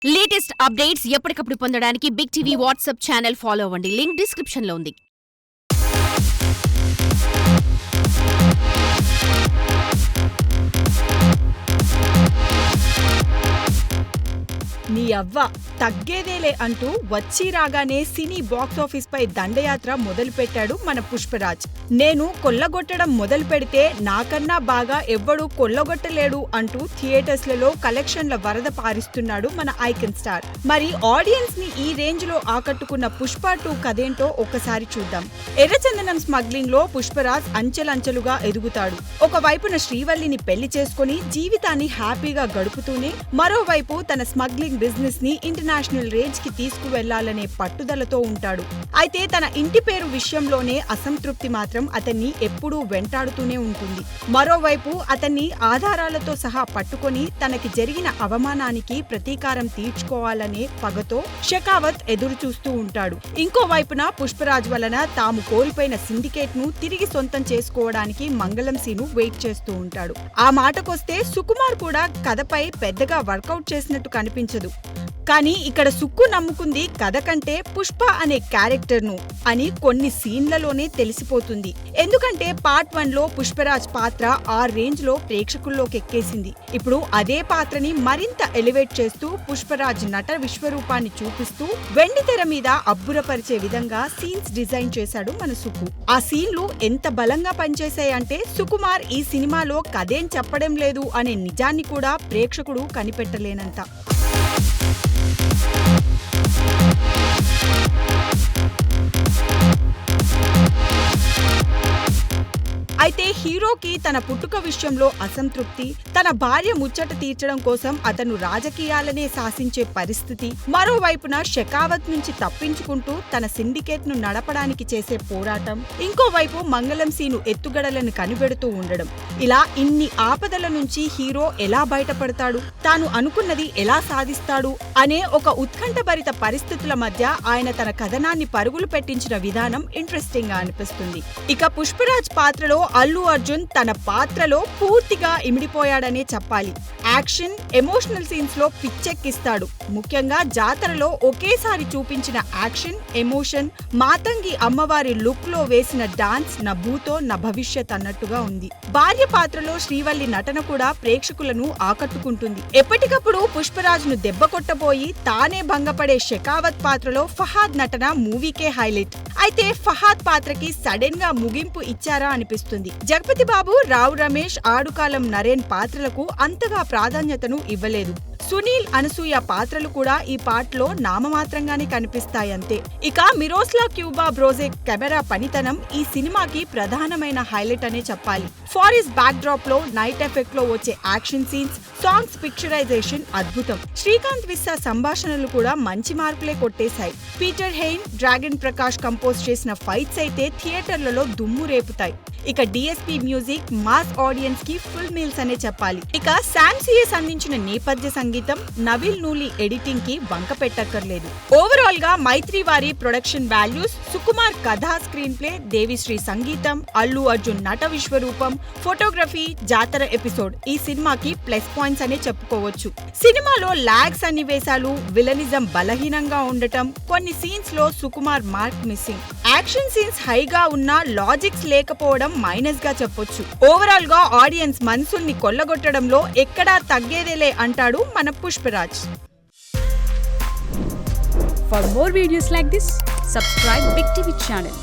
Latest updates ఎప్పటికప్పుడు పొందడానికి Big TV WhatsApp channel follow అవ్వండి. లింక్ డిస్క్రిప్షన్ లో ఉంది. నీ అవ్వ తగ్గేదేలే అంటూ వచ్చి రాగానే సినీ బాక్సాఫీస్ పై దండయాత్ర మొదలుపెట్టాడు మన పుష్పరాజ్. నేను కొల్లగొట్టడం మొదలు పెడితే నాకన్నా బాగా ఎవ్వడూ కొల్లగొట్టలేడు అంటూ థియేటర్స్లలో కలెక్షన్ల వరద పారిస్తున్నాడు మన ఐకన్ స్టార్. మరి ఆడియన్స్ ని ఈ రేంజ్ లో ఆకట్టుకున్న పుష్ప 2 కథేంటో ఒక్కసారి చూద్దాం. ఎర్రచందనం స్మగ్లింగ్ లో పుష్పరాజ్ అంచెలంచెలుగా ఎదుగుతాడు. ఒకవైపున శ్రీవల్లిని పెళ్లి చేసుకుని జీవితాన్ని హ్యాపీగా గడుపుతూనే మరోవైపు తన స్మగ్లింగ్ బిజినెస్ ని ఇంటర్నేషనల్ రేంజ్ కి తీసుకువెళ్లాలనే పట్టుదలతో ఉంటాడు. అయితే తన ఇంటి పేరు విషయంలోనే అసంతృప్తి మాత్రం అతన్ని ఎప్పుడూ వెంటాడుతూనే ఉంటుంది. మరోవైపు అతన్ని ఆధారాలతో సహా పట్టుకొని తనకి జరిగిన అవమానానికి ప్రతీకారం తీర్చుకోవాలనే పగతో షెకావత్ ఎదురు చూస్తూ ఉంటాడు. ఇంకోవైపున పుష్పరాజ్ వలన తాము కోల్పోయిన సిండికేట్ ను తిరిగి సొంతం చేసుకోవడానికి మంగళం సీను వెయిట్ చేస్తూ ఉంటాడు. ఆ మాటకొస్తే సుకుమార్ కూడా కథపై పెద్దగా వర్కౌట్ చేసినట్టు కనిపించదు. కానీ ఇక్కడ సుక్కు నమ్ముకుంది కథ కంటే పుష్ప అనే క్యారెక్టర్ ను అని కొన్ని సీన్లలోనే తెలిసిపోతుంది. ఎందుకంటే పార్ట్ 1 లో పుష్పరాజ్ పాత్ర ఆ రేంజ్ లో ప్రేక్షకుల్లోకి ఎక్కేసింది. ఇప్పుడు అదే పాత్రని మరింత ఎలివేట్ చేస్తూ పుష్పరాజ్ నట విశ్వరూపాన్ని చూపిస్తూ వెండి తెర మీద అబ్బురపరిచే విధంగా సీన్స్ డిజైన్ చేశాడు మన సుక్కు. ఆ సీన్లు ఎంత బలంగా పనిచేశాయంటే సుకుమార్ ఈ సినిమాలో కథేం చెప్పడం లేదు అనే నిజాన్ని కూడా ప్రేక్షకుడు కనిపెట్టలేనంత. అయితే హీరోకి తన పుట్టుక విషయంలో అసంతృప్తి, తన భార్య ముచ్చట తీర్చడం కోసం అతను రాజకీయాలనే శాసించే పరిస్థితి, మరోవైపున షెకావత్ నుంచి తప్పించుకుంటూ తన సిండికేట్ ను నడపడానికి చేసే పోరాటం, ఇంకోవైపు మంగళం సీను ఎత్తుగడలను కనిపెడుతూ ఉండడం, ఇలా ఇన్ని ఆపదల నుంచి హీరో ఎలా బయటపడతాడు, తాను అనుకున్నది ఎలా సాధిస్తాడు అనే ఒక ఉత్కంఠభరిత పరిస్థితుల మధ్య ఆయన తన కథనాన్ని పరుగులు పెట్టించిన విధానం ఇంట్రెస్టింగ్ గా అనిపిస్తుంది. ఇక పుష్పరాజ్ పాత్రలో అల్లు అర్జున్ తన పాత్రలో పూర్తిగా ఇమిడిపోయాడనే చెప్పాలి. యాక్షన్, ఎమోషనల్ సీన్స్ లో పిచ్చెక్కిస్తాడు. ముఖ్యంగా జాతరలో ఒకేసారి చూపించిన యాక్షన్, ఎమోషన్, మాతంగి అమ్మవారి లుక్ లో వేసిన డాన్స్ నా భూతో నా భవిష్యత్ అన్నట్టుగా ఉంది. భార్య పాత్రలో శ్రీవల్లి నటన కూడా ప్రేక్షకులను ఆకట్టుకుంటుంది. ఎప్పటికప్పుడు పుష్పరాజ్ ను దెబ్బ కొట్టబోయి తానే భంగపడే షెకావత్ పాత్రలో ఫహాద్ నటన మూవీకే హైలైట్. అయితే ఫహాద్ పాత్రకి సడన్ గా ముగింపు ఇచ్చారా అనిపిస్తుంది. జగపతి బాబు, రావు రమేష్, ఆడుకాలం నరేన్ పాత్రలకు అంతగా ప్రాధాన్యతను ఇవ్వలేదు. సునీల్, అనసూయ పాత్రలు కూడా ఈ పాటలో నామమాత్రంగానే కనిపిస్తాయంతే. ఇక మిరోస్లా క్యూబా బ్రోజే కెమెరా పనితనం ఈ సినిమాకి ప్రధానమైన హైలైట్ అనే చెప్పాలి. ఫారెస్ట్ బ్యాక్ డ్రాప్ లో నైట్ ఎఫెక్ట్ లో వచ్చే యాక్షన్ సీన్స్, సాంగ్స్ పిక్చరైజేషన్ అద్భుతం. శ్రీకాంత్ విస్సా సంభాషణలు కూడా మంచి మార్కులే కొట్టేశాయి. Peter Hein, Dragon Prakash compose చేసిన ఫైట్స్ అయితే థియేటర్లలో దుమ్ము రేపుతాయి. ఇక డిఎస్పీ మ్యూజిక్ మాస్ ఆడియన్స్ కి ఫుల్ మీల్స్ అనే చెప్పాలి. ఇక శామ్ సిఎస్ అందించిన నేపథ్య సంగీతం, నవీల్ నూలి ఎడిటింగ్ కి వంక పెట్టక్కర్లేదు. ఓవరాల్ గా మైత్రి వారి ప్రొడక్షన్ వాల్యూస్, సుకుమార్ కథా, స్క్రీన్ ప్లే, దేవిశ్రీ సంగీతం, అల్లు అర్జున్ నట విశ్వరూపం, ఫోటోగ్రఫీ, జాతర ఎపిసోడ్ ఈ సినిమాకి ప్లస్ పాయింట్స్ అనే చెప్పుకోవచ్చు. సినిమాలో లాగ్ సన్నివేశాలు, విలనిజం బలహీనంగా ఉండటం, కొన్ని సీన్స్ లో Sukumar mark missing, action scenes హైగా ఉన్నా లాజిక్స్ లేకపోవడం మైనస్ గా చెప్పొచ్చు. ఓవరాల్ గా ఆడియన్స్ మనసుల్ని కొల్లగొట్టడంలో ఎక్కడా తగ్గేదేలే అంటాడు మన Pushparaj. For more videos like this, subscribe Big TV channel.